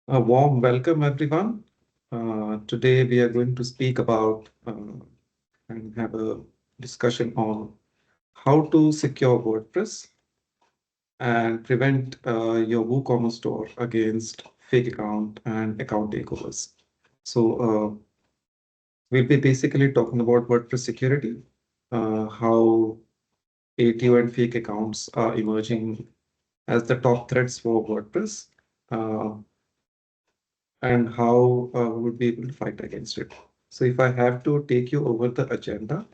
A warm welcome, everyone. Today, we are going to speak about and have a discussion on how to secure WordPress and prevent your WooCommerce store against fake account and account takeovers. So, we'll be basically talking about WordPress security, how ATO and fake accounts are emerging as the top threats for WordPress. Uh, and how we would be able to fight against it. So if I have to take you over the agenda,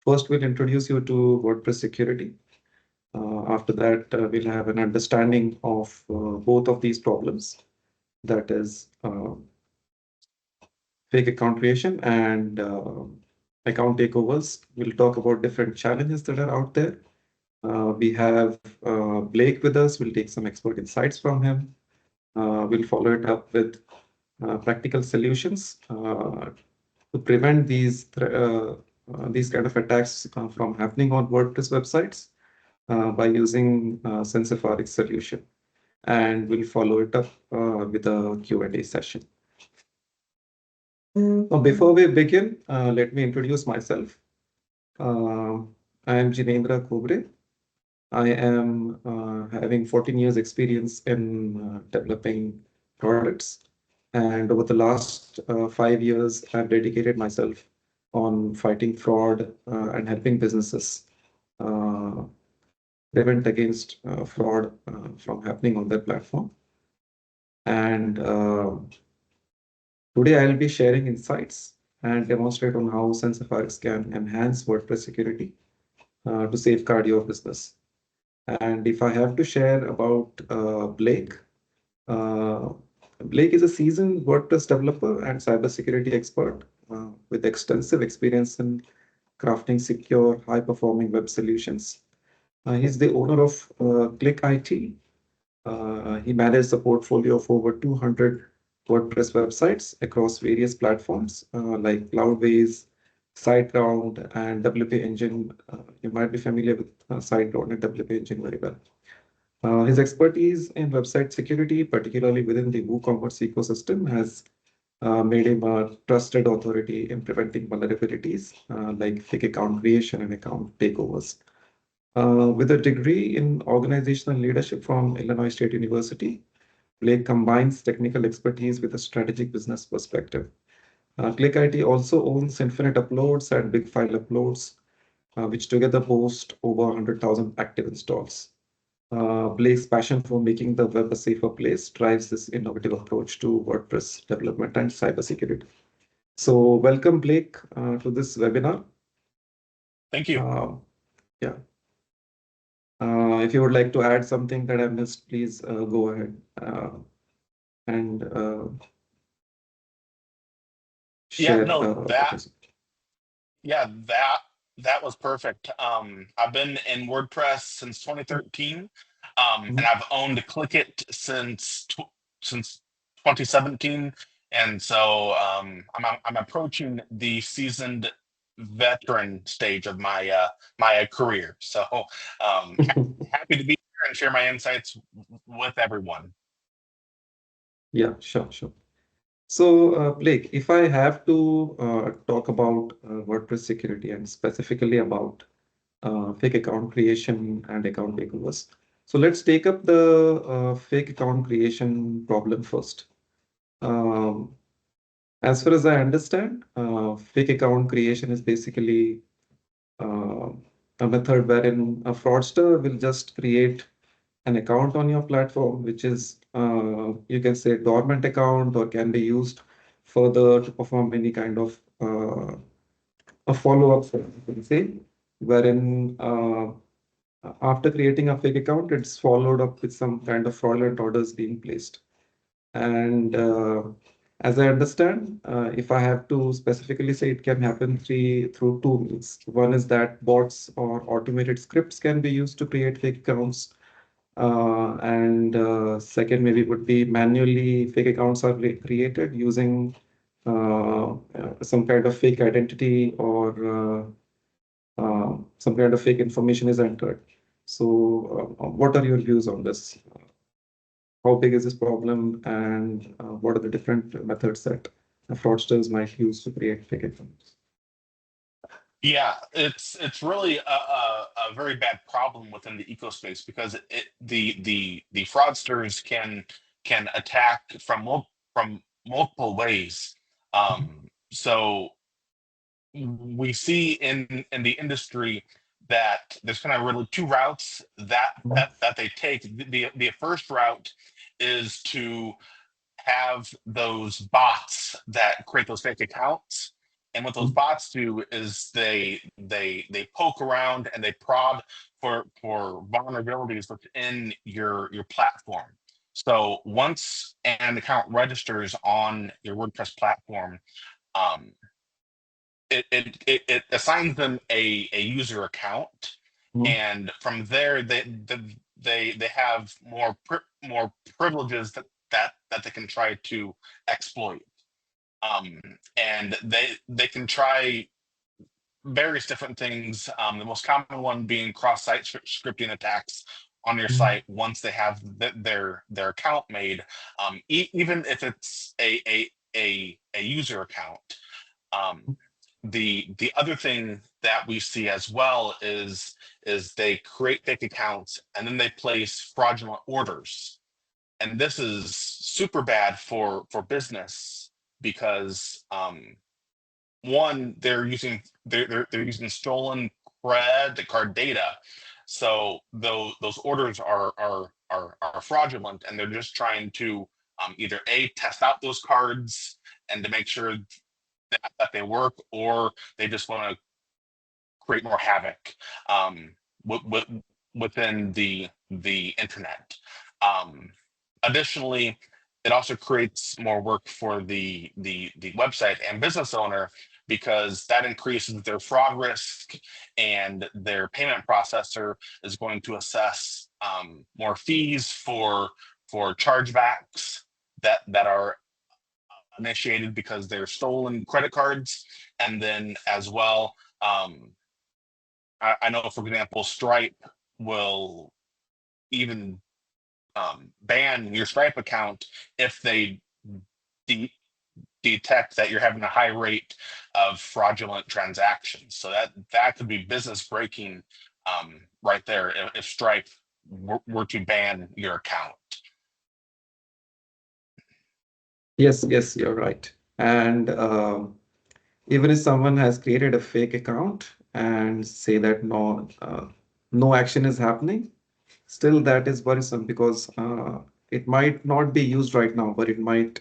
first we'll introduce you to WordPress security. After that, we'll have an understanding of both of these problems, that is fake account creation and account takeovers. We'll talk about different challenges that are out there. We have Blake with us. We'll take some expert insights from him. We'll follow it up with practical solutions to prevent these kind of attacks from happening on WordPress websites by using Sensfrx solution. And we'll follow it up with a Q&A session. Now, before we begin, let me introduce myself. Uh, I am Jinendra Kobre. I am having 14 years experience in developing products. And over the last 5 years, I've dedicated myself on fighting fraud and helping businesses uh, prevent against fraud from happening on their platform. And today I'll be sharing insights and demonstrate on how Sensfrx can enhance WordPress security to safeguard your business. And if I have to share about Blake, uh, Blake is a seasoned WordPress developer and cybersecurity expert with extensive experience in crafting secure, high-performing web solutions. He's the owner of Click IT. He manages a portfolio of over 200 WordPress websites across various platforms like Cloudways, SiteGround, and WP Engine. You might be familiar with SiteGround and WP Engine very well. His expertise in website security, particularly within the WooCommerce ecosystem, has made him a trusted authority in preventing vulnerabilities like fake account creation and account takeovers. With a degree in organizational leadership from Illinois State University, Blake combines technical expertise with a strategic business perspective. Click IT also owns Infinite Uploads and Big File Uploads, which together boast over 100,000 active installs. Blake's passion for making the web a safer place drives this innovative approach to WordPress development and cybersecurity. So, welcome, Blake, to this webinar. Thank you. Yeah. If you would like to add something that I missed, please go ahead and Yeah, share. no, that was perfect. I've been in WordPress since 2013, and Mhm. I've owned ClickIt since 2017, and so I'm approaching the seasoned veteran stage of my career. So happy to be here and share my insights with everyone. Yeah, sure, sure. So, Blake, if I have to talk about WordPress security and specifically about fake account creation and account takeovers. So let's take up the fake account creation problem first. Um, as far as I understand, fake account creation is basically uh, a method wherein a fraudster will just create an account on your platform, which is, you can say, dormant account or can be used further to perform any kind of a follow-up, you can say, wherein after creating a fake account, it's followed up with some kind of fraudulent orders being placed. And as I understand, if I have to specifically say, it can happen through two means. One is that bots or automated scripts can be used to create fake accounts. And second, maybe would be manually fake accounts are created using some kind of fake identity or some kind of fake information is entered. So, what are your views on this? How big is this problem, and what are the different methods that fraudsters might use to create fake accounts? Yeah, it's really a very bad problem within the ecospace because the fraudsters can attack from multiple ways. So we see in the industry that there's kind of really two routes that they take. The first route is to have those bots that create those fake accounts. And what those bots do is they poke around and they prod for vulnerabilities within your platform. So once an account registers on your WordPress platform, um, it assigns them a user account, Mhm. and from there they have more privileges that they can try to exploit. And they can try various different things. The most common one being cross-site scripting attacks on your Mhm. site once they have their account made, even if it's a user account. Um, the other thing that we see as well is they create fake accounts and then they place fraudulent orders, and this is super bad for business because one, they're using stolen credit card data, so those orders are fraudulent, and they're just trying to either a test out those cards and to make sure that they work, or they just want to create more havoc with, with, within the internet. Um, Additionally, it also creates more work for the website and business owner because that increases their fraud risk, and their payment processor is going to assess more fees for chargebacks that are initiated because they're stolen credit cards. And then as well, I know, for example, Stripe will even ban your Stripe account if they de- detect that you're having a high rate of fraudulent transactions. So that could be business breaking right there if Stripe were to ban your account. Yes, yes, you're right. And even if someone has created a fake account and say that no action is happening, still that is worrisome because it might not be used right now, but it might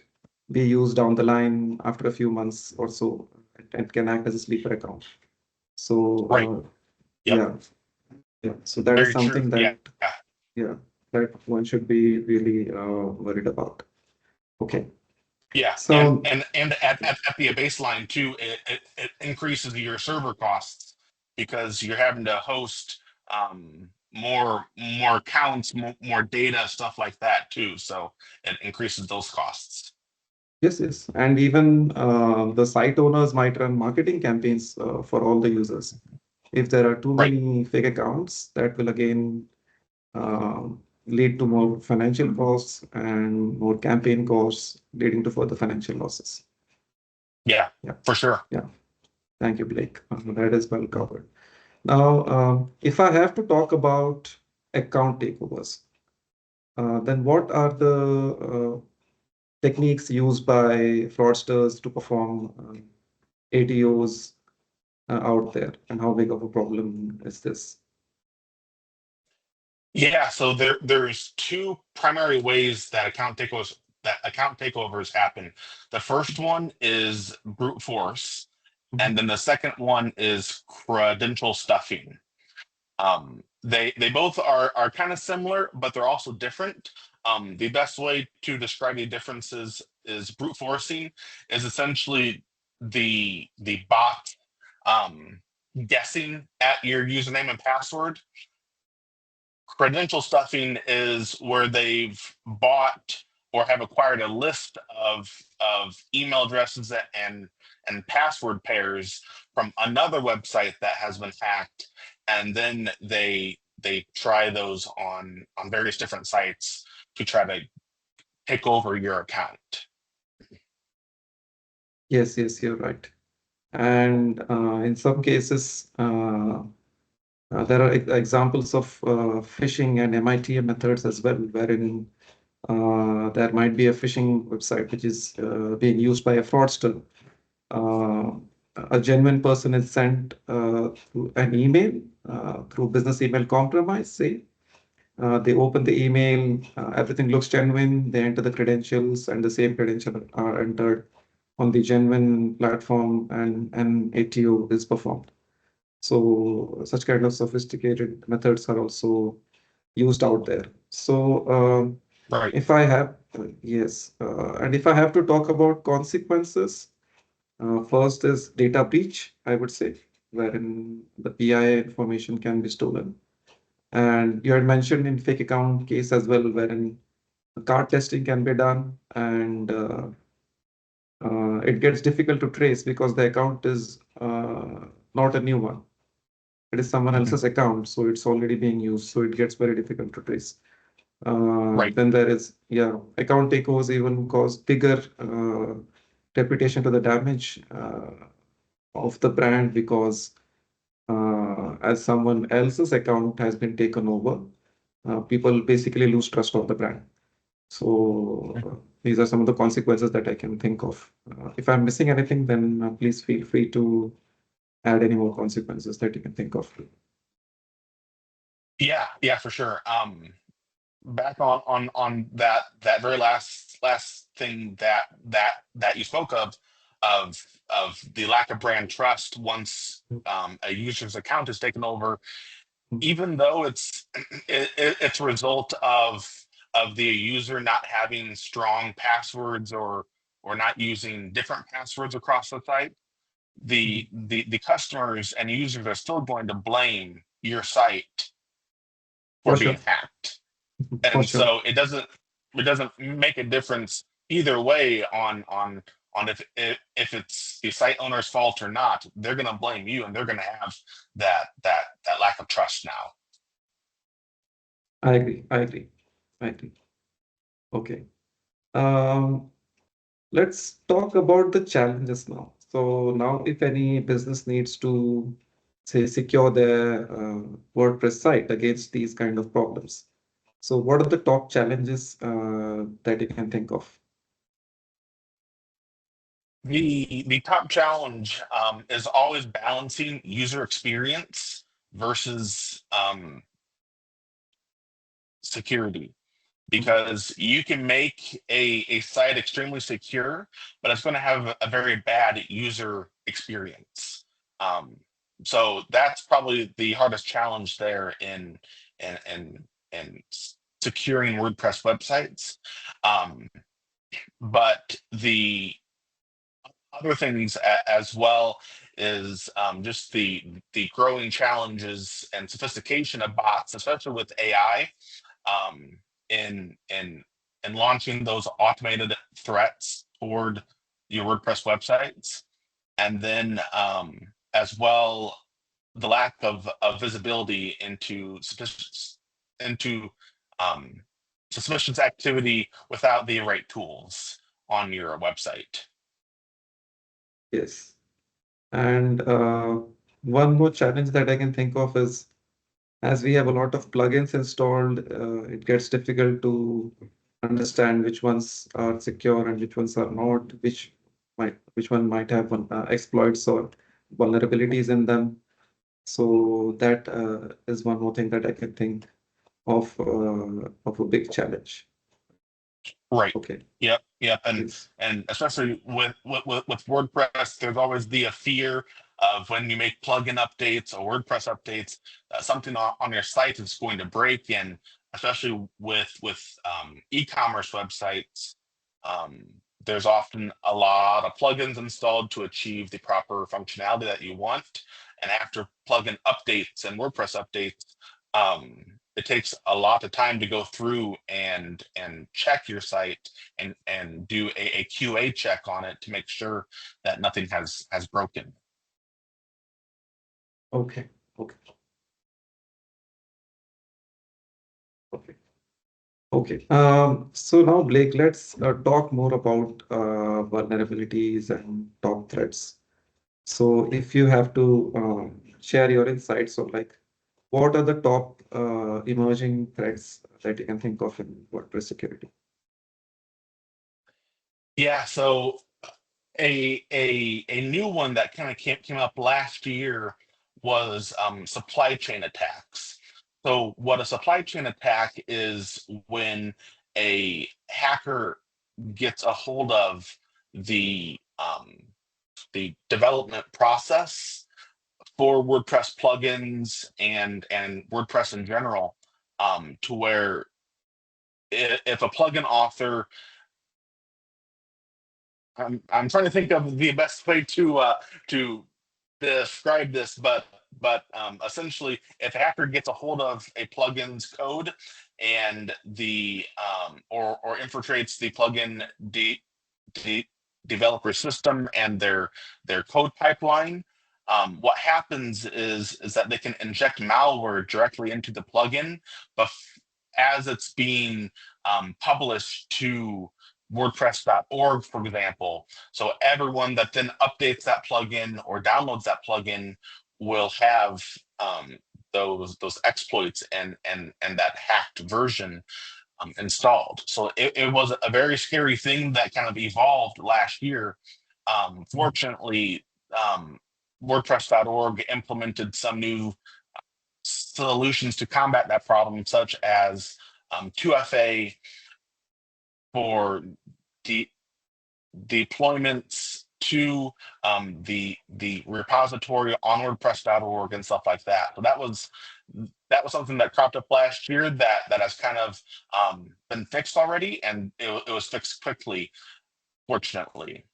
be used down the line after a few months or so, and can act as a sleeper account. So Right. Yep. yeah, yeah. So that is Very true. something Yeah. that, yeah, that one should be really worried about. Okay. Yeah, So and at the baseline too, it increases your server costs because you're having to host more accounts, more data, stuff like that too. So it increases those costs. yes, yes. And even the site owners might run marketing campaigns for all the users. If there are too Right. many fake accounts, that will again lead to more financial costs and more campaign costs, leading to further financial losses. Yeah, Yeah, for sure. yeah. Thank you, Blake. That is well covered. Now, if I have to talk about account takeovers, then what are the techniques used by fraudsters to perform ATOs out there, and how big of a problem is this? Yeah, so there's two primary ways that account takeovers happen. The first one is brute force, and Mhm. then the second one is credential stuffing. They both are kind of similar, but they're also different. The best way to describe the differences is brute forcing is essentially the bot um, guessing at your username and password. Credential stuffing is where they've bought or have acquired a list of email addresses and password pairs from another website that has been hacked, and then they try those on various different sites to try to take over your account. Yes, yes, you're right. And in some cases, there are examples of phishing and MITM methods as well, wherein there might be a phishing website which is being used by a fraudster. Uh, a genuine person is sent through an email, through business email compromise, say. They open the email, everything looks genuine, they enter the credentials, and the same credentials are entered on the genuine platform, and an ATO is performed. So such kind of sophisticated methods are also used out there. So Right. if I have, yes, and if I have to talk about consequences, first is data breach, I would say, wherein the PI information can be stolen. And you had mentioned in fake account case as well, wherein card testing can be done, and it gets difficult to trace because the account is not a new one. It is someone Mhm. else's account, so it's already being used, so it gets very difficult to trace. Right. Then there is, yeah, account takeovers even cause bigger reputation to the damage of the brand, because as someone else's account has been taken over, people basically lose trust of the brand. So these are some of the consequences that I can think of. If I'm missing anything, then please feel free to add any more consequences that you can think of. Yeah, for sure. Back on that very last thing that you spoke of the lack of brand trust once a user's account is taken over, even though it's a result of the user not having strong passwords or not using different passwords across the site, the customers and users are still going to blame your site for For being sure, hacked. for And sure. so it doesn't make a difference either way on if it's the site owner's fault or not. They're going to blame you, and they're going to have that lack of trust now. I agree. I agree. I agree. Okay. Um, let's talk about the challenges now. So now, if any business needs to, say, secure their WordPress site against these kind of problems, so what are the top challenges that you can think of? The top challenge is always balancing user experience versus security, because you can make a site extremely secure, but it's going to have a very bad user experience. Um, so that's probably the hardest challenge there in in securing WordPress websites. Um, but the other things as well is just the growing challenges and sophistication of bots, especially with AI, um, in in in launching those automated threats toward your WordPress websites, and then as well the lack of visibility into um, suspicious activity without the right tools on your website. Yes. And one more challenge that I can think of is, as we have a lot of plugins installed, it gets difficult to understand which ones are secure and which ones are not, which one might have exploits or vulnerabilities in them. So that is one more thing that I can think of a big challenge. Right. Okay. Yep. Yes. And especially with WordPress, there's always the fear of when you make plugin updates or WordPress updates, something on your site is going to break. And especially with e-commerce websites, um, there's often a lot of plugins installed to achieve the proper functionality that you want. And after plugin updates and WordPress updates, it takes a lot of time to go through and check your site and do a QA check on it to make sure that nothing has broken. Okay. Okay. Okay. Okay. So now, Blake, let's talk more about vulnerabilities and top threats. So if you have to share your insights on like what are the top emerging threats that you can think of in WordPress security? Yeah, so a new one that kind of came up last year was supply chain attacks. So what a supply chain attack is when a hacker gets a hold of the the development process for WordPress plugins and WordPress in general, to where if a plugin author, I'm trying to think of the best way to describe this, but essentially, if a hacker gets a hold of a plugin's code and the or infiltrates the plugin de developer system and their code pipeline, what happens is that they can inject malware directly into the plugin, but as it's being published to WordPress.org, for example. So everyone that then updates that plugin or downloads that plugin will have those exploits and that hacked version installed. So it was a very scary thing that kind of evolved last year. Fortunately, um, WordPress.org implemented some new solutions to combat that problem, such as 2FA for de deployments to the repository on WordPress.org and stuff like that. So that was something that cropped up last year that has kind of been fixed already, and it was fixed quickly, fortunately.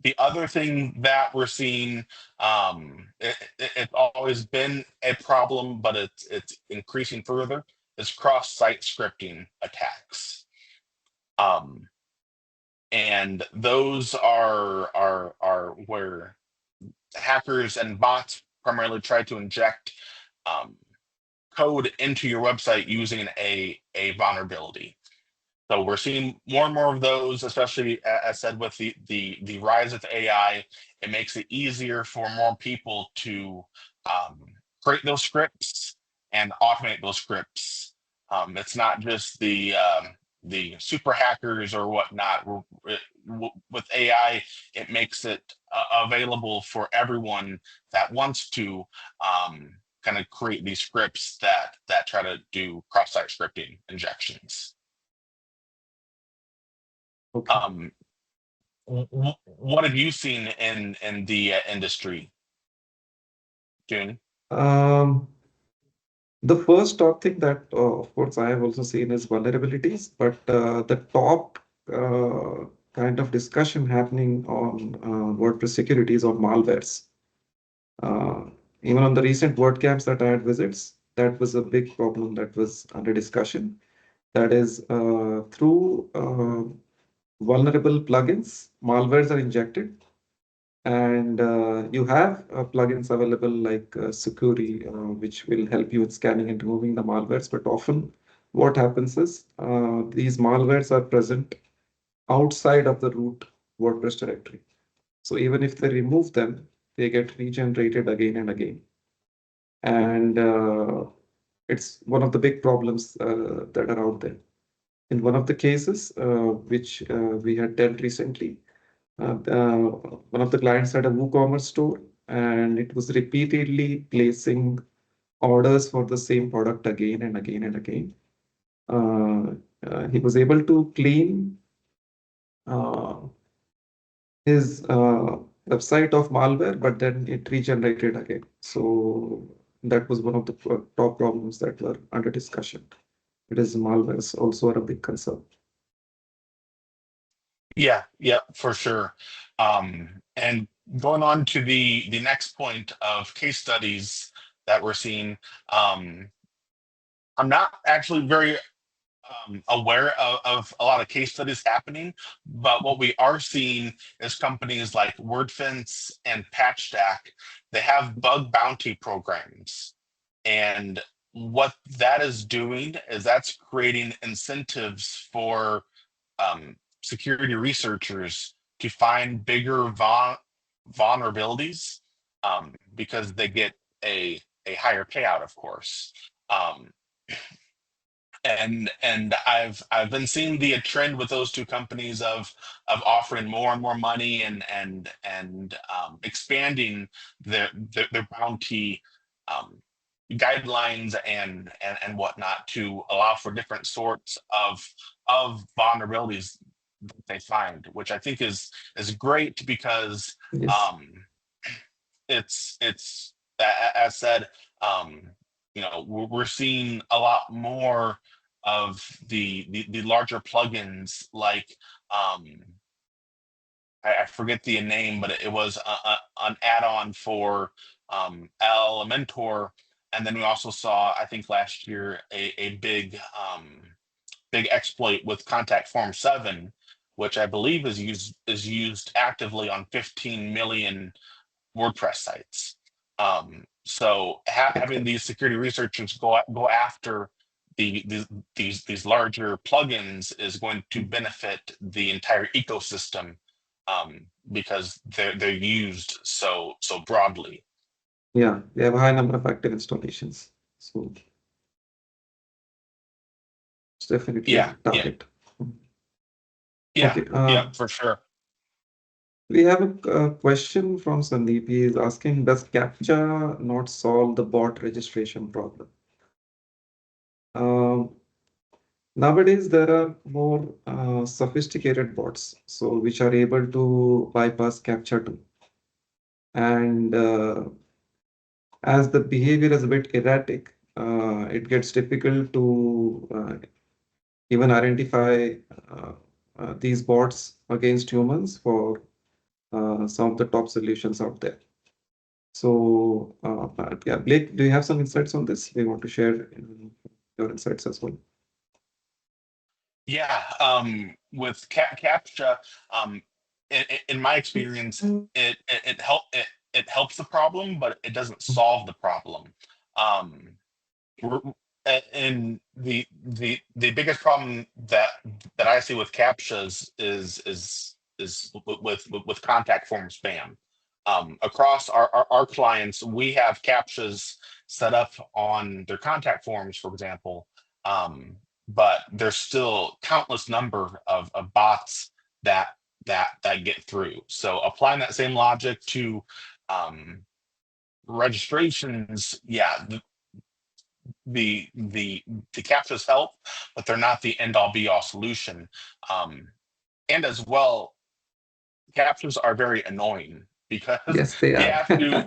The other thing that we're seeing, it's always been a problem, but it's increasing further, is cross-site scripting attacks. Um, and those are where hackers and bots primarily try to inject um, code into your website using a vulnerability. So we're seeing more and more of those, especially as said with the rise of AI. It makes it easier for more people to um, create those scripts and automate those scripts. It's not just the super hackers or whatnot. With AI, it makes it available for everyone that wants to kind of create these scripts that try to do cross-site scripting injections. Okay. Um, what have you seen in the industry, June? Um, the first top thing that, of course, I have also seen is vulnerabilities, but the top kind of discussion happening on WordPress security is on malwares. Uh, Even on the recent WordCamps that I had visits, that was a big problem that was under discussion. That is, through vulnerable plugins, malwares are injected, and you have plugins available like Securi, which will help you in scanning and removing the malwares. But often, what happens is these malwares are present outside of the root WordPress directory. So even if they remove them, they get regenerated again and again. And it's one of the big problems that are out there. In one of the cases, which we had dealt recently, one of the clients had a WooCommerce store, and it was repeatedly placing orders for the same product again and again and again. Uh, he was able to clean uh, his website of malware, but then it regenerated again. So that was one of the top problems that were under discussion. It is malwares also are a big concern. Yeah, yeah, for sure. And going on to the next point of case studies that we're seeing, um, I'm not actually very aware of a lot of case studies happening, but what we are seeing is companies like WordFence and PatchStack. They have bug bounty programs, and what that is doing is that's creating incentives for security researchers to find bigger vulnerabilities, because they get a higher payout, of course. Um, and I've been seeing the trend with those two companies of offering more and more money and expanding their bounty guidelines and whatnot to allow for different sorts of vulnerabilities that they find, which I think is great because Yes. um, it's as said, um, we're seeing a lot more of the larger plugins like I forget the name, but it was an add-on for Elementor, and then we also saw, I think last year, a big exploit with Contact Form 7, which I believe is used actively on 15 million WordPress sites. So having these security researchers go after these larger plugins is going to benefit the entire ecosystem, because they're used so broadly. Yeah, they have a high number of active installations. So it's definitely a Yeah, yeah, target. yeah, Okay. yeah, for sure. We have a question from Sandeep. He is asking, does CAPTCHA not solve the bot registration problem? Um, Nowadays, there are more sophisticated bots, so which are able to bypass CAPTCHA too. And as the behavior is a bit erratic, it gets difficult to even identify uh, these bots against humans for some of the top solutions out there. So, yeah, Blake, do you have some insights on this? We want to share your insights as well. Yeah, with CAPTCHA, in my experience, it helps the problem, but it doesn't solve the problem. Um, and the biggest problem that I see with CAPTCHAs is with contact form spam. Across our clients, we have CAPTCHAs set up on their contact forms, for example, but there's still countless number of bots that that get through. So applying that same logic to um, registrations, yeah, the captchas help, but they're not the end all be all solution. And as well, captchas are very annoying because Yes, they you are. have to.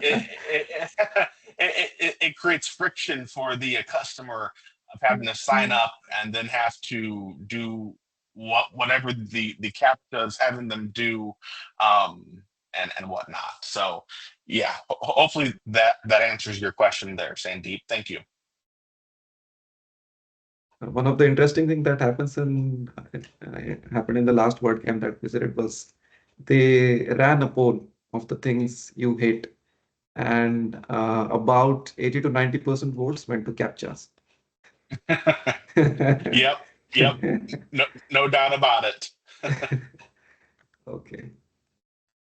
It creates friction for the customer of having to sign up and then have to do whatever the captcha is having them do, and whatnot. So yeah, hopefully that answers your question there, Sandeep. Thank you. One of the interesting thing that happened in the last WordCamp that visited was they ran a poll of the things you hate, and about 80 to 90% votes went to CAPTCHAs. Yep, yep. No doubt about it. Okay.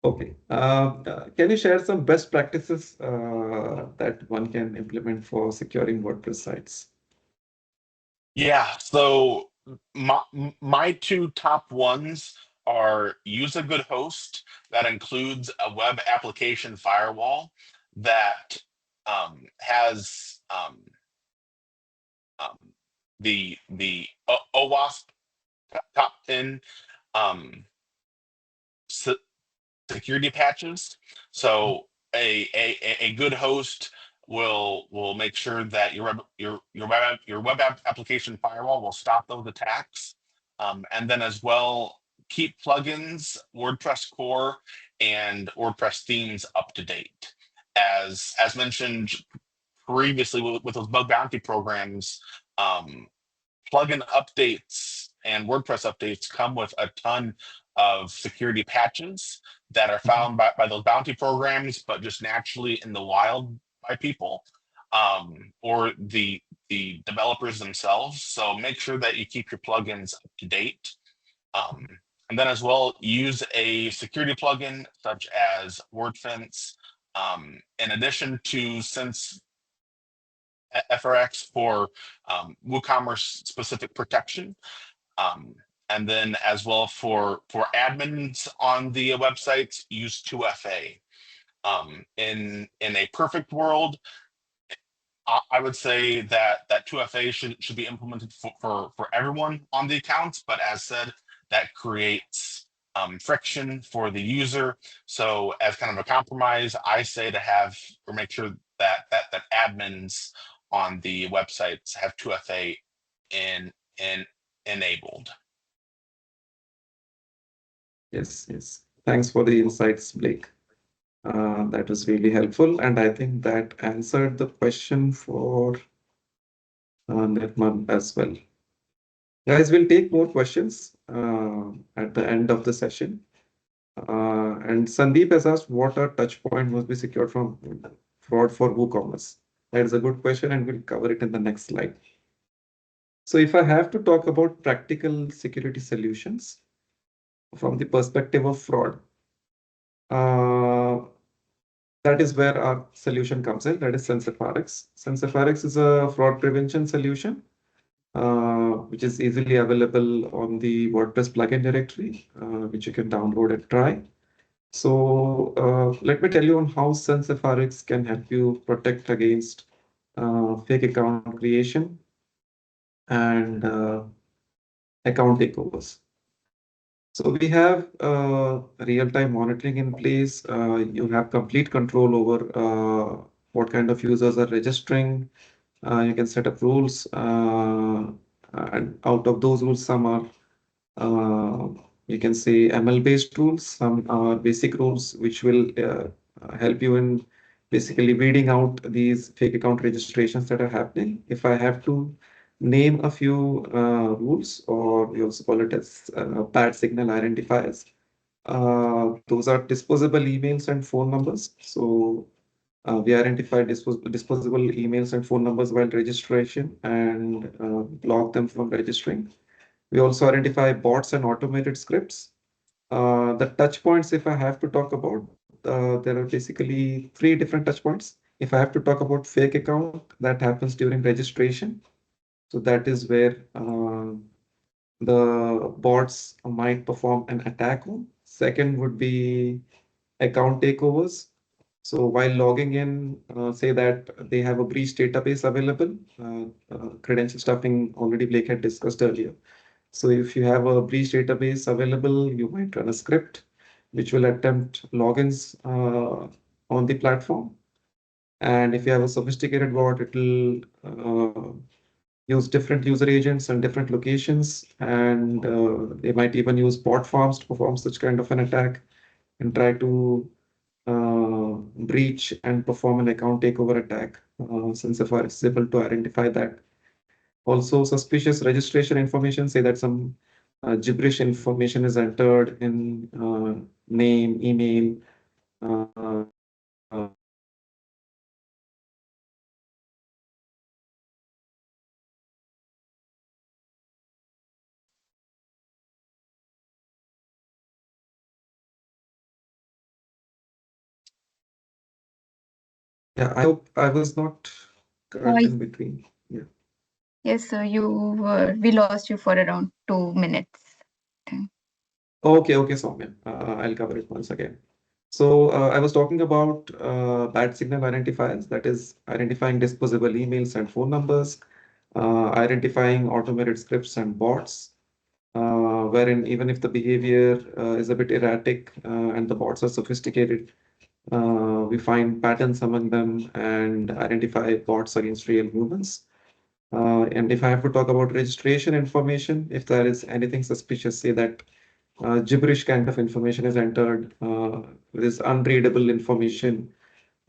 Okay. Can you share some best practices that one can implement for securing WordPress sites? Yeah, so my two top ones are use a good host that includes a web application firewall that has um, the OWASP top 10 um, security patches. So a good host will make sure that your web application firewall will stop those attacks, and then as well keep plugins, WordPress core, and WordPress themes up to date. As mentioned previously with those bug bounty programs, um, plugin updates and WordPress updates come with a ton of security patches that are Mhm. found by those bounty programs, but just naturally in the wild by people. Or the developers themselves. So make sure that you keep your plugins up to date. And then as well, use a security plugin such as WordFence. In addition to Sensfrx for WooCommerce specific protection. Um, and then as well for admins on the websites, use 2FA. In a perfect world, I would say that 2FA should be implemented for everyone on the accounts, but as said, that creates friction for the user. So as kind of a compromise, I say to have or make sure that admins on the websites have 2FA in enabled. Yes. Thanks for the insights, Blake. That was really helpful, and I think that answered the question for Nirmal as well. Guys, we'll take more questions at the end of the session. And Sandeep has asked what are touch point must be secured from fraud for WooCommerce. That is a good question, and we'll cover it in the next slide. So if I have to talk about practical security solutions from the perspective of fraud, uh, that is where our solution comes in. That is Sensfrx. Sensfrx is a fraud prevention solution, which is easily available on the WordPress plugin directory, which you can download and try. So let me tell you on how Sensfrx can help you protect against fake account creation and account takeovers. So we have real-time monitoring in place. You have complete control over what kind of users are registering. You can set up rules, and out of those rules, some are uh, you can say ML-based rules, some are basic rules, which will help you in basically weeding out these fake account registrations that are happening. If I have to name a few rules, or we also call it as bad signal identifiers, those are disposable emails and phone numbers. So we identify disposable emails and phone numbers while registration and block them from registering. We also identify bots and automated scripts. The touch points, if I have to talk about, there are basically three different touch points. If I have to talk about fake account, that happens during registration. So that is where the bots might perform an attack on. Second would be account takeovers. So while logging in, say that they have a breach database available, credential stuffing already Blake had discussed earlier. So if you have a breach database available, you might run a script which will attempt logins on the platform. And if you have a sophisticated bot, it will use different user agents and different locations. And they might even use bot farms to perform such kind of an attack and try to breach and perform an account takeover attack. Sensfrx is able to identify that. Also, suspicious registration information, say that some gibberish information is entered in name, email. Uh, yeah, I hope I was not cut in between. Yeah. Yes, so we lost you for around 2 minutes. Okay, Soumya. I'll cover it once again. So I was talking about bad signal identifiers, that is identifying disposable emails and phone numbers, identifying automated scripts and bots, wherein even if the behavior is a bit erratic and the bots are sophisticated, we find patterns among them and identify bots against real humans. And if I have to talk about registration information, if there is anything suspicious, say that gibberish kind of information is entered, this unreadable information,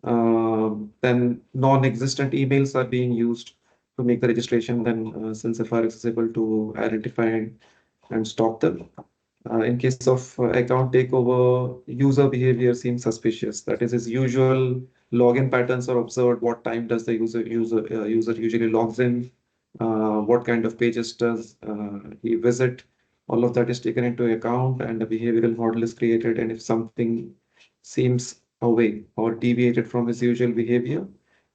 then non-existent emails are being used to make the registration, then Sensfrx is able to identify and stop them. In case of account takeover, user behavior seems suspicious. That is his usual login patterns are observed. What time does the user usually logs in? What kind of pages does he visit? All of that is taken into account, and a behavioral model is created. And if something seems away or deviated from his usual behavior,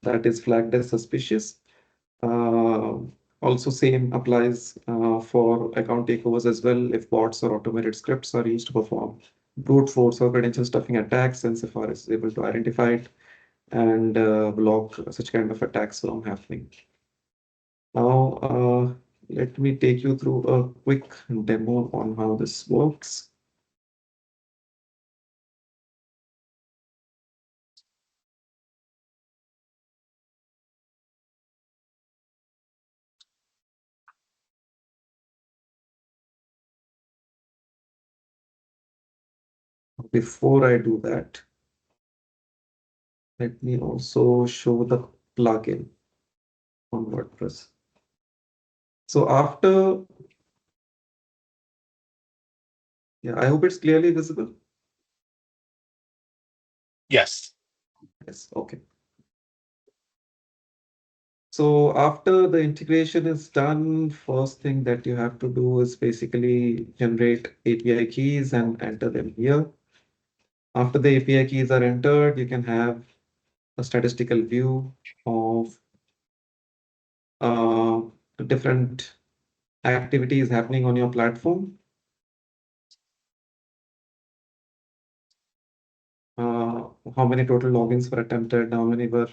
that is flagged as suspicious. Uh, Also, same applies for account takeovers as well. If bots or automated scripts are used to perform brute force or credential stuffing attacks, Sensfrx is able to identify it and block such kind of attacks from happening. Now, let me take you through a quick demo on how this works. Before I do that, let me also show the plugin on WordPress. So after, yeah, I hope it's clearly visible. Yes. Yes, okay. So after the integration is done, first thing that you have to do is basically generate API keys and enter them here. After the API keys are entered, you can have a statistical view of uh, the different activities happening on your platform. How many total logins were attempted, how many were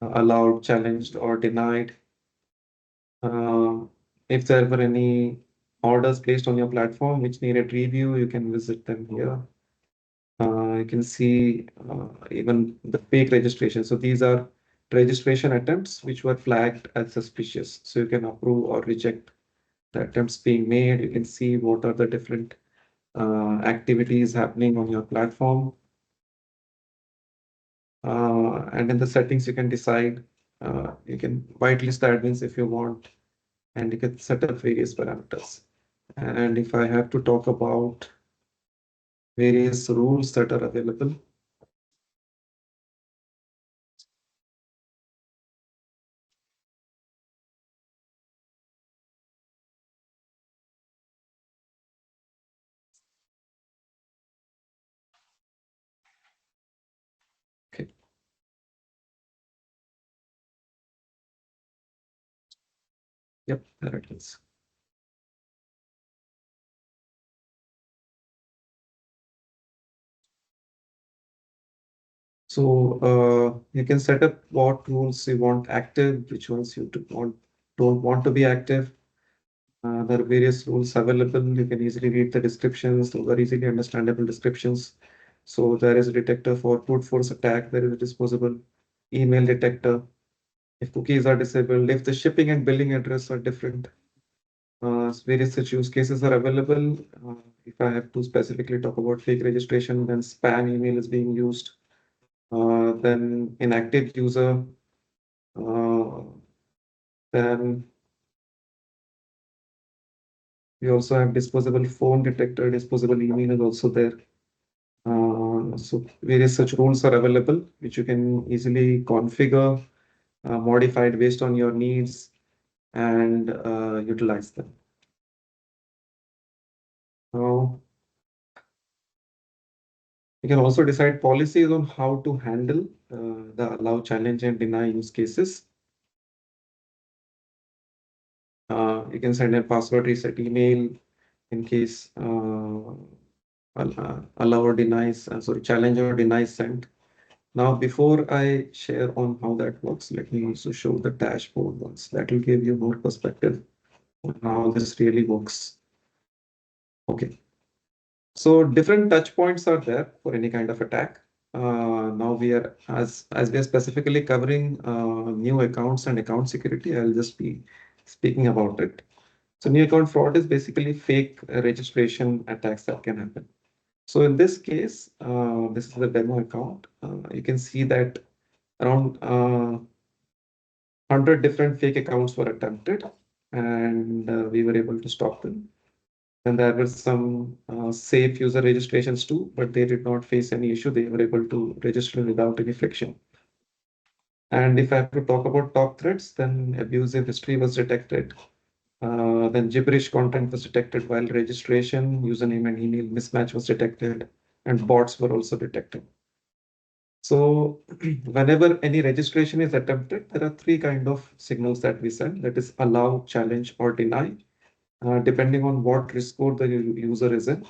allowed, challenged, or denied. Uh, if there were any orders placed on your platform which needed review, you can visit them here. You can see even the fake registration. So these are registration attempts which were flagged as suspicious. So you can approve or reject the attempts being made. You can see what are the different activities happening on your platform. And in the settings, you can decide, you can whitelist the admins if you want, and you can set up various parameters. And if I have to talk about various rules that are available, okay. Yep, there it is. So you can set up what rules you want active, which ones you don't want to be active. There are various rules available. You can easily read the descriptions. Those are easily understandable descriptions. So there is a detector for brute force attack. There is a disposable email detector. If cookies are disabled, if the shipping and billing address are different, various such use cases are available. If I have to specifically talk about fake registration, then spam email is being used. Then inactive user, uh, then we also have disposable phone detector, disposable email is also there. So various such rules are available, which you can easily configure, modify it based on your needs, and utilize them. Now, you can also decide policies on how to handle the allow, challenge, and deny use cases. You can send a password reset email in case allow or denies, sorry, challenge or denies sent. Now, before I share on how that works, let me also show the dashboard once. That will give you more perspective on how this really works. Okay. So different touch points are there for any kind of attack. Now we are, as we are specifically covering new accounts and account security, I'll just be speaking about it. So new account fraud is basically fake registration attacks that can happen. So in this case, this is the demo account. You can see that around 100 different fake accounts were attempted, and we were able to stop them. And there were some safe user registrations too, but they did not face any issue. They were able to register without any friction. And if I have to talk about top threats, then abusive history was detected. Then gibberish content was detected while registration, username and email mismatch was detected, and bots were also detected. So whenever any registration is attempted, there are three kind of signals that we send. That is allow, challenge, or deny, depending on what risk score the user is in.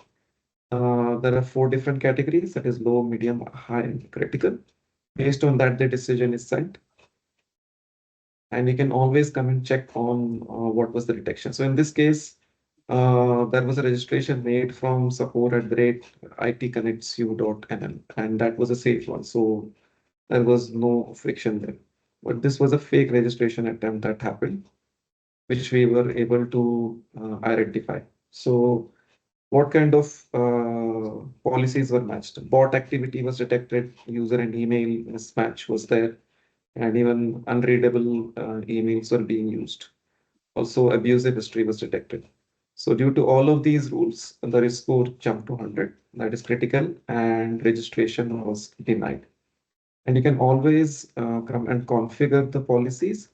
There are four different categories, that is low, medium, high, and critical. Based on that, the decision is sent. And you can always come and check on what was the detection. So in this case, there was a registration made from support@itconnectsyou.nl, and that was a safe one. So there was no friction there. But this was a fake registration attempt that happened, which we were able to identify. So what kind of policies were matched? Bot activity was detected, user and email mismatch was there, and even unreadable emails were being used. Also, abusive history was detected. So due to all of these rules, the risk score jumped to 100, that is critical, and registration was denied. And you can always come and configure the policies,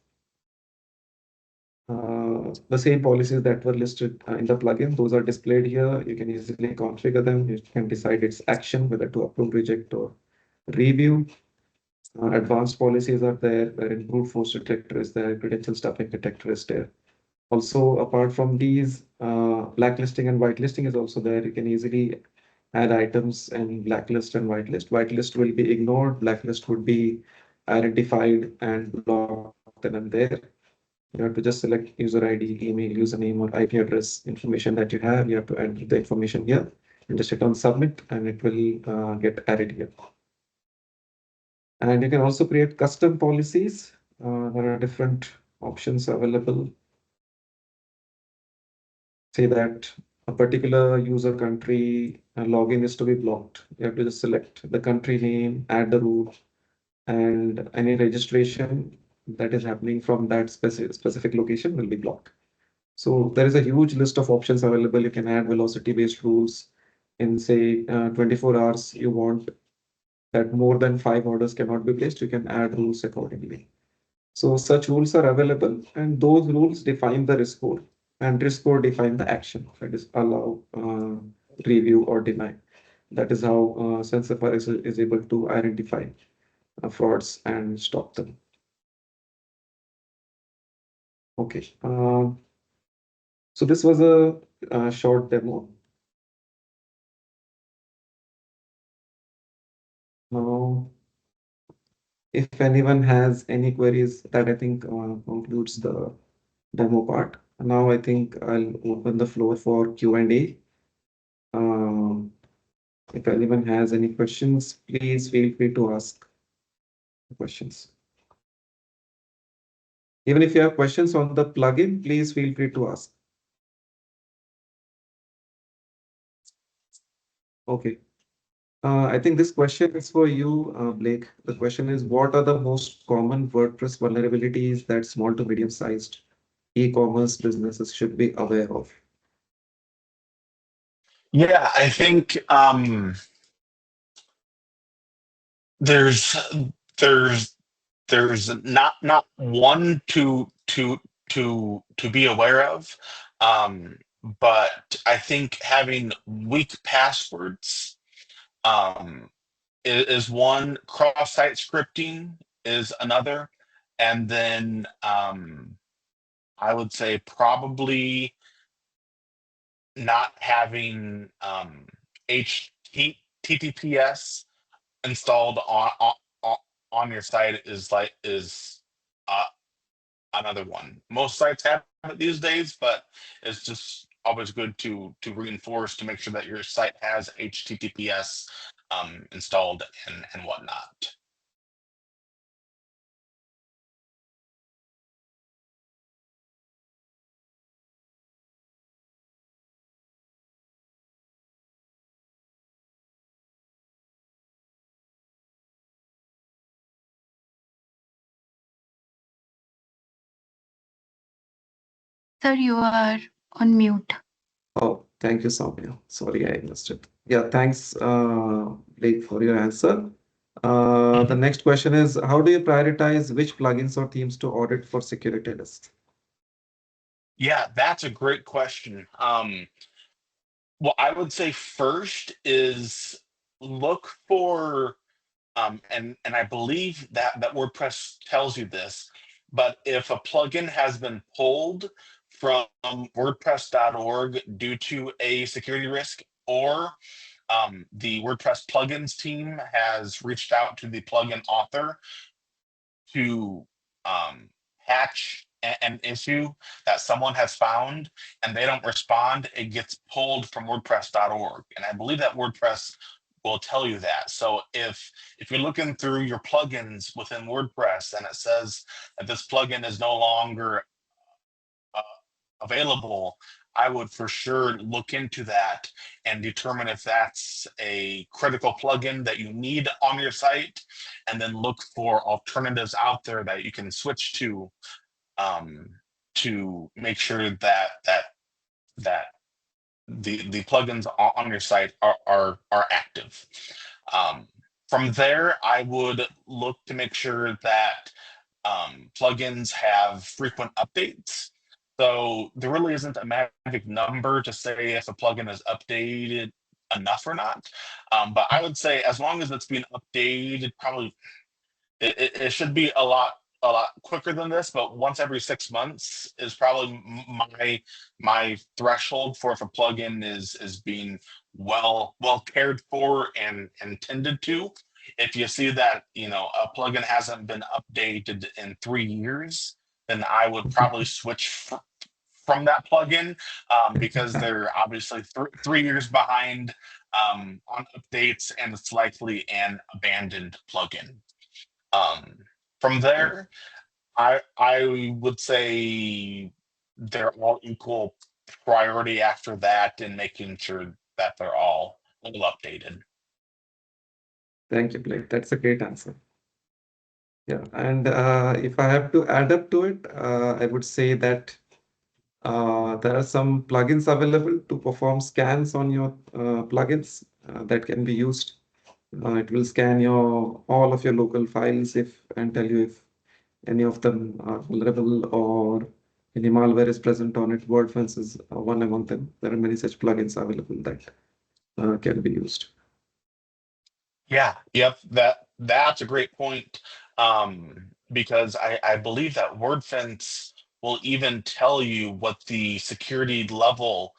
the same policies that were listed in the plugin. Those are displayed here. You can easily configure them. You can decide its action, whether to approve, reject, or review. Advanced policies are there, wherein brute force detector is there, credential stuffing detector is there. Also, apart from these, blacklisting and whitelisting is also there. You can easily add items in blacklist and whitelist. Whitelist will be ignored, blacklist would be identified and blocked and then there. You have to just select user ID, email, username, or IP address information that you have. You have to enter the information here and just hit on submit and it will get added here. And you can also create custom policies. There are different options available. Say that a particular user country login is to be blocked. You have to just select the country name, add the rule, and any registration that is happening from that specific location will be blocked. So there is a huge list of options available. You can add velocity-based rules. In say 24 hours, you want that more than 5 orders cannot be placed. You can add rules accordingly. So such rules are available, and those rules define the risk score, and risk score define the action. That is allow, review, or deny. That is how Sensfrx is able to identify frauds and stop them. Okay. So this was a short demo. Now, if anyone has any queries, that I think concludes the demo part. Now I think I'll open the floor for Q&A. If anyone has any questions, please feel free to ask questions. Even if you have questions on the plugin, please feel free to ask. Okay. I think this question is for you, Blake. The question is, what are the most common WordPress vulnerabilities that small to medium-sized e-commerce businesses should be aware of? Yeah, I think there's there's there's not one to be aware of, but I think having weak passwords is one. Cross-site scripting is another, and then I would say probably not having HTTPS installed on your site is uh, another one. Most sites have it these days, but it's just always good to reinforce to make sure that your site has HTTPS installed and whatnot. Sir, you are on mute. Oh, thank you, Soumya. Sorry, I missed it. Yeah, thanks, Blake, for your answer. The next question is, how do you prioritize which plugins or themes to audit for security risks? Yeah, that's a great question. Well, I would say first is look for and I believe that WordPress tells you this, but if a plugin has been pulled from WordPress.org due to a security risk, or the WordPress plugins team has reached out to the plugin author to patch an issue that someone has found and they don't respond, it gets pulled from WordPress.org. And I believe that WordPress will tell you that. So if you're looking through your plugins within WordPress and it says that this plugin is no longer uh, available, I would for sure look into that and determine if that's a critical plugin that you need on your site, and then look for alternatives out there that you can switch um, to make sure that the plugins on your site are active. Um, from there, I would look to make sure that plugins have frequent updates. So there really isn't a magic number to say if a plugin is updated enough or not. But I would say as long as it's being updated, probably it should be a lot quicker than this. But once every 6 months is probably my threshold for if a plugin is being well cared for and tended to. If you see that a plugin hasn't been updated in 3 years, then I would probably switch from that plugin, because they're obviously 3 years behind on updates, and it's likely an abandoned plugin. Um, from there, I would say they're all equal priority after that, and making sure that they're all updated. Thank you, Blake. That's a great answer. Yeah, and if I have to add up to it, I would say that there are some plugins available to perform scans on your plugins that can be used. It will scan your all of your local files if and tell you if any of them are vulnerable or any malware is present on it. WordFence is one among them. There are many such plugins available that can be used. Yeah, yep, that's a great point. Because I believe that WordFence will even tell you what the security level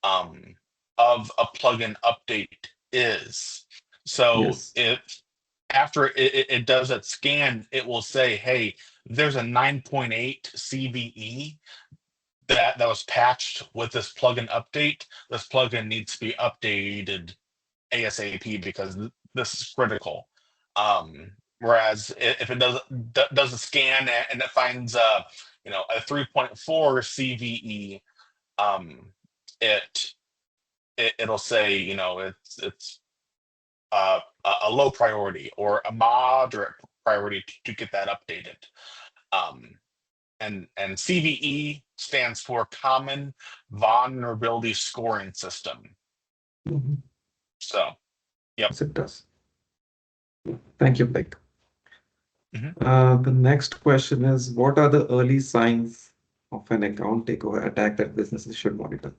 um, of a plugin update is. So Yes. if after it does its scan, it will say, hey, there's a 9.8 CVE that was patched with this plugin update. This plugin needs to be updated ASAP because this is critical. Whereas if it does a scan and it finds a 3.4 CVE, um, it it'll say it's a low priority or a moderate priority to get that updated. Um, and CVE stands for Common Vulnerability Scoring System. Mhm. So, yep. Yes, it does. Thank you, Blake. Mhm. The next question is, what are the early signs of an account takeover attack that businesses should monitor?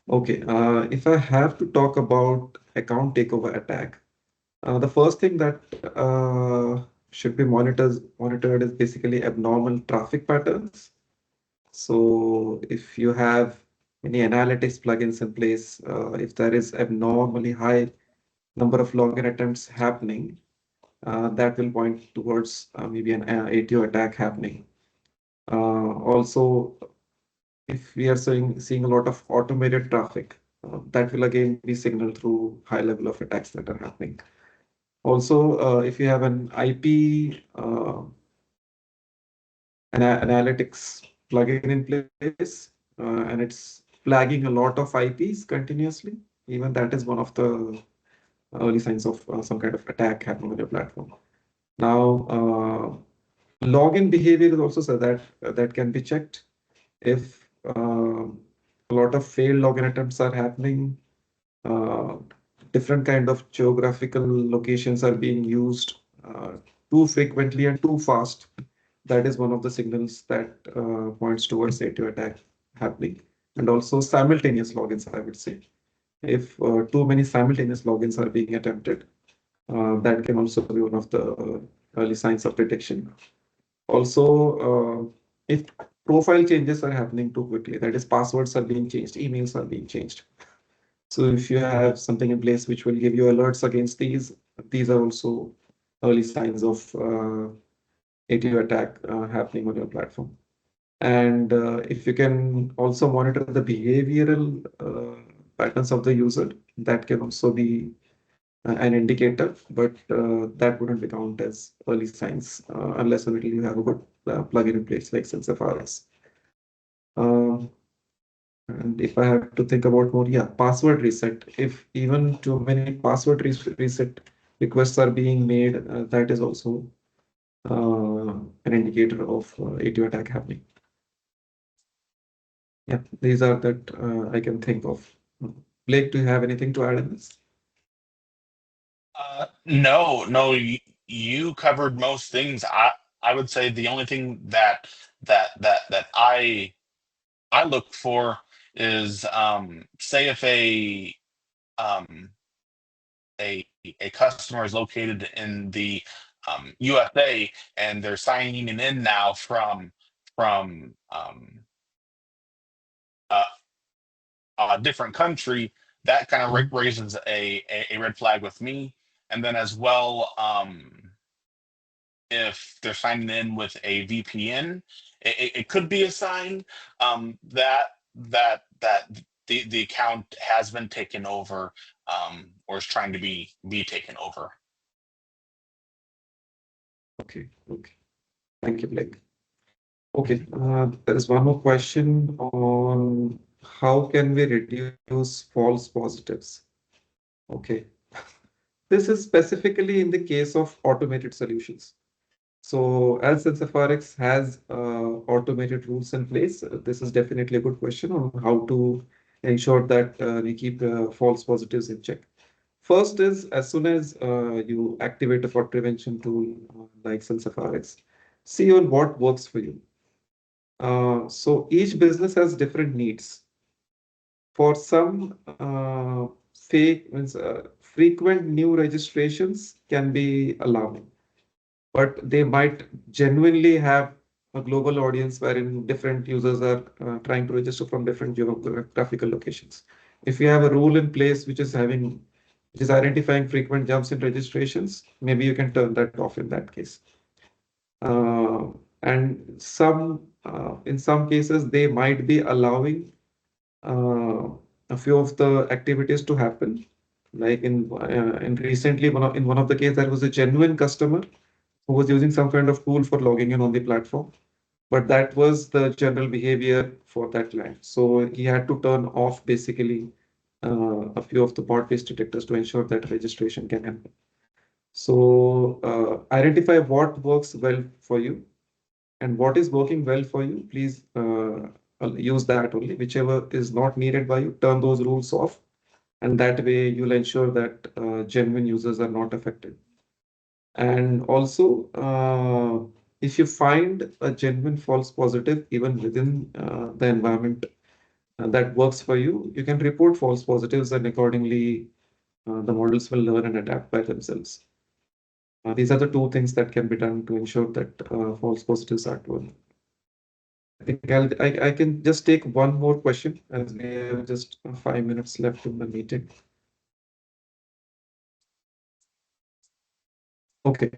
Okay, if I have to talk about account takeover attack, the first thing that should be monitored is basically abnormal traffic patterns. So if you have any analytics plugins in place, if there is abnormally high number of login attempts happening, that will point towards maybe an ATO attack happening. Also, if we are seeing a lot of automated traffic, that will again be signaled through high level of attacks that are happening. Also, if you have an IP analytics plugin in place, and it's flagging a lot of IPs continuously, even that is one of the early signs of some kind of attack happening on your platform. Now, login behavior is also so that can be checked. If a lot of failed login attempts are happening, uh, different kind of geographical locations are being used too frequently and too fast, that is one of the signals that points towards native attack happening. And also simultaneous logins, I would say. If too many simultaneous logins are being attempted, that can also be one of the early signs of detection. Also, if profile changes are happening too quickly, that is, passwords are being changed, emails are being changed. So if you have something in place which will give you alerts against these are also early signs of native attack happening on your platform. And if you can also monitor the behavioral patterns of the user, that can also be an indicator, but that wouldn't be counted as early signs unless and until you have a good plugin in place like Sensfrx. Um, and if I have to think about more, yeah, password reset. If even too many password reset requests are being made, that is also an indicator of ATO attack happening. Yeah, these are that I can think of. Blake, do you have anything to add in this? No, you covered most things. I would say the only thing that I look for is say if um, a customer is located in the USA and they're signing in now from a, a different country, that kind of raises a red flag with me. And then as well, if they're signing in with a VPN, it could be a sign that the account has been taken over or is trying to be taken over. Okay, okay. Thank you, Blake. Okay, there is one more question on how can we reduce false positives? Okay, this is specifically in the case of automated solutions. So as Sensfrx has automated rules in place, this is definitely a good question on how to ensure that we keep false positives in check. First is as soon as you activate a fraud prevention tool like Sensfrx, see on what works for you. So each business has different needs. For some, frequent new registrations can be alarming, but they might genuinely have a global audience wherein different users are trying to register from different geographical locations. If you have a rule in place which is identifying frequent jumps in registrations, maybe you can turn that off in that case. Uh, and in some cases, they might be allowing uh, a few of the activities to happen. Like in recently, in one of the cases, there was a genuine customer who was using some kind of tool for logging in on the platform, but that was the general behavior for that client. So he had to turn off basically a few of the bot-based detectors to ensure that registration can happen. So identify what works well for you and what is working well for you. Please use that only. Whichever is not needed by you, turn those rules off. And that way you'll ensure that genuine users are not affected. And also, if you find a genuine false positive, even within the environment that works for you, you can report false positives and accordingly, the models will learn and adapt by themselves. These are the two things that can be done to ensure that false positives are turned. I think I can just take one more question as we have just 5 minutes left in the meeting. Okay.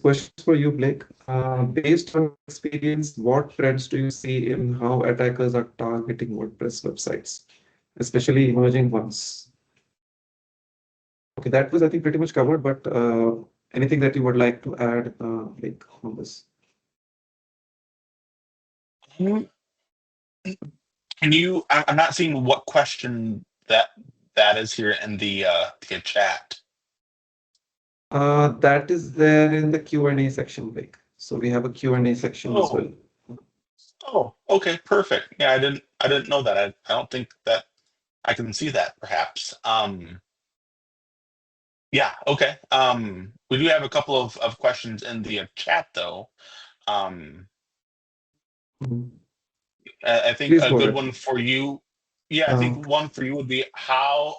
Questions for you, Blake. Based on experience, what trends do you see in how attackers are targeting WordPress websites, especially emerging ones? Okay, that was, I think, pretty much covered, but anything that you would like to add, Blake, on this? Can you? I'm not seeing what question that is here in the chat. That is there in the Q&A section, Blake. So we have a Q&A section as well. Oh, okay, perfect. Yeah, I didn't know that. I don't think that I can see that perhaps. Yeah, okay. We do have a couple of questions in the chat though. Mhm. I think Please a go good ahead. one for you. Yeah, I think one for you would be how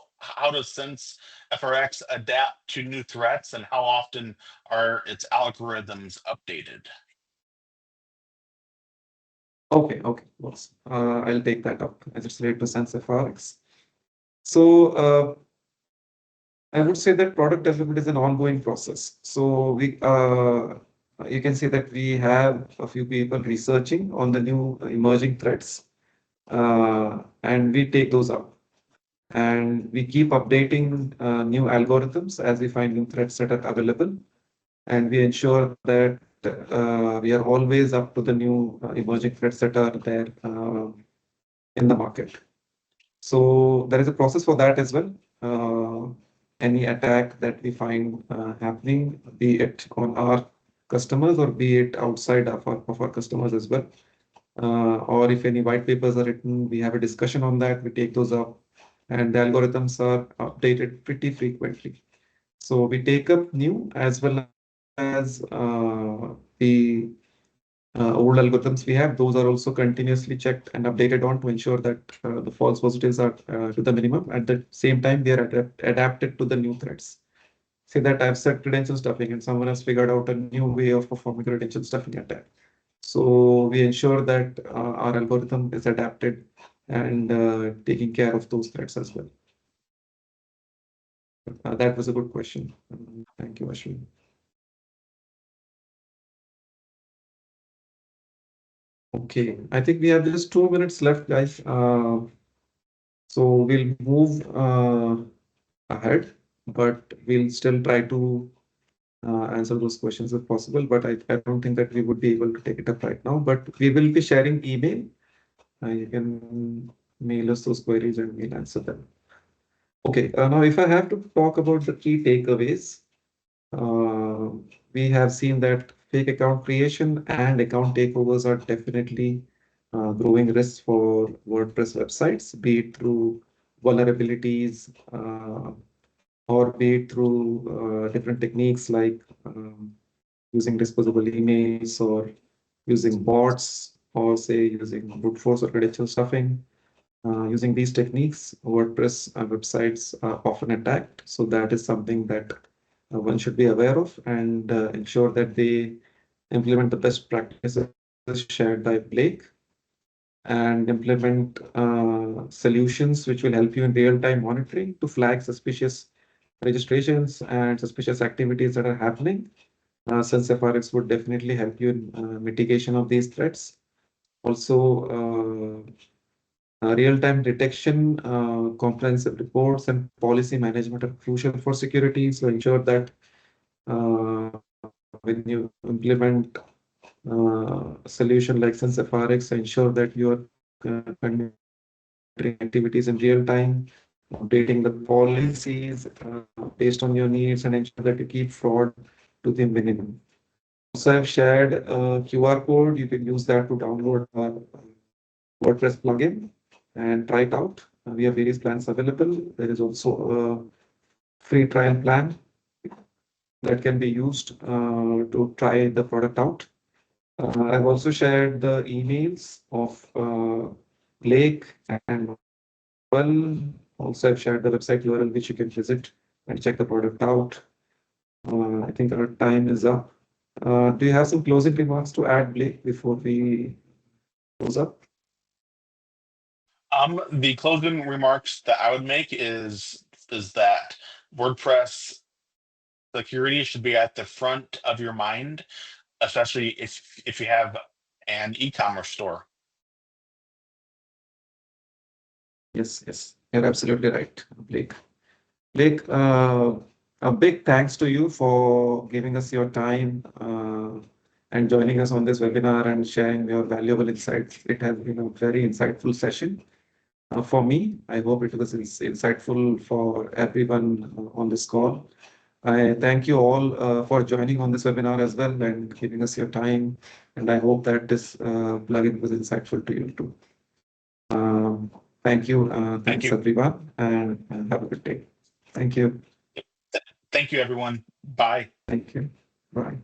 does Sensfrx adapt to new threats, and how often are its algorithms updated? Okay. Yes. I'll take that up as it's related to Sensfrx. So I would say that product development is an ongoing process. So you can see that we have a few people researching on the new emerging threats, and we take those up. And we keep updating new algorithms as we find new threats that are available, and we ensure that we are always up to the new emerging threats that are there in the market. So there is a process for that as well. Any attack that we find happening, be it on our customers or be it outside of our customers as well. Or if any white papers are written, we have a discussion on that, we take those up, and the algorithms are updated pretty frequently. So we take up new as well as the old algorithms we have. Those are also continuously checked and updated on to ensure that the false positives are to the minimum. At the same time, they are adapted to the new threats. Say that I've set credential stuffing and someone has figured out a new way of performing credential stuffing attack. So we ensure that our algorithm is adapted and taking care of those threats as well. That was a good question. Thank you, Ashwin. Okay, I think we have just 2 minutes left, guys. So we'll move ahead, but we'll still try to answer those questions if possible. But I don't think that we would be able to take it up right now. But we will be sharing email. You can mail us those queries and we'll answer them. Okay, now if I have to talk about the key takeaways, uh, we have seen that fake account creation and account takeovers are definitely growing risks for WordPress websites, be it through vulnerabilities or be it through different techniques like using disposable emails or using bots or say using brute force or credential stuffing. Using these techniques, WordPress websites are often attacked. So that is something that one should be aware of and ensure that they implement the best practices shared by Blake and implement solutions which will help you in real-time monitoring to flag suspicious registrations and suspicious activities that are happening. Sensfrx would definitely help you in mitigation of these threats. Also, real-time detection, comprehensive reports, and policy management are crucial for security. So ensure that uh, when you implement a solution like Sensfrx, ensure that you are monitoring activities in real time, updating the policies based on your needs, and ensure that you keep fraud to the minimum. Also, I've shared a QR code. You can use that to download our WordPress plugin and try it out. We have various plans available. There is also a free trial plan that can be used to try the product out. I've also shared the emails of Blake and well. Also, I've shared the website URL which you can visit and check the product out. I think our time is up. Do you have some closing remarks to add, Blake, before we close up? The closing remarks that I would make is that WordPress security should be at the front of your mind, especially if you have an e-commerce store. Yes, you're absolutely right, Blake. Blake, a big thanks to you for giving us your time and joining us on this webinar and sharing your valuable insights. It has been a very insightful session for me. I hope it was insightful for everyone on this call. I thank you all for joining on this webinar as well and giving us your time. And I hope that this plugin was insightful to you too. Um, Thank you. Thank Thanks you. everyone and have a good day. Thank you. Thank you, everyone. Bye. Thank you. Bye.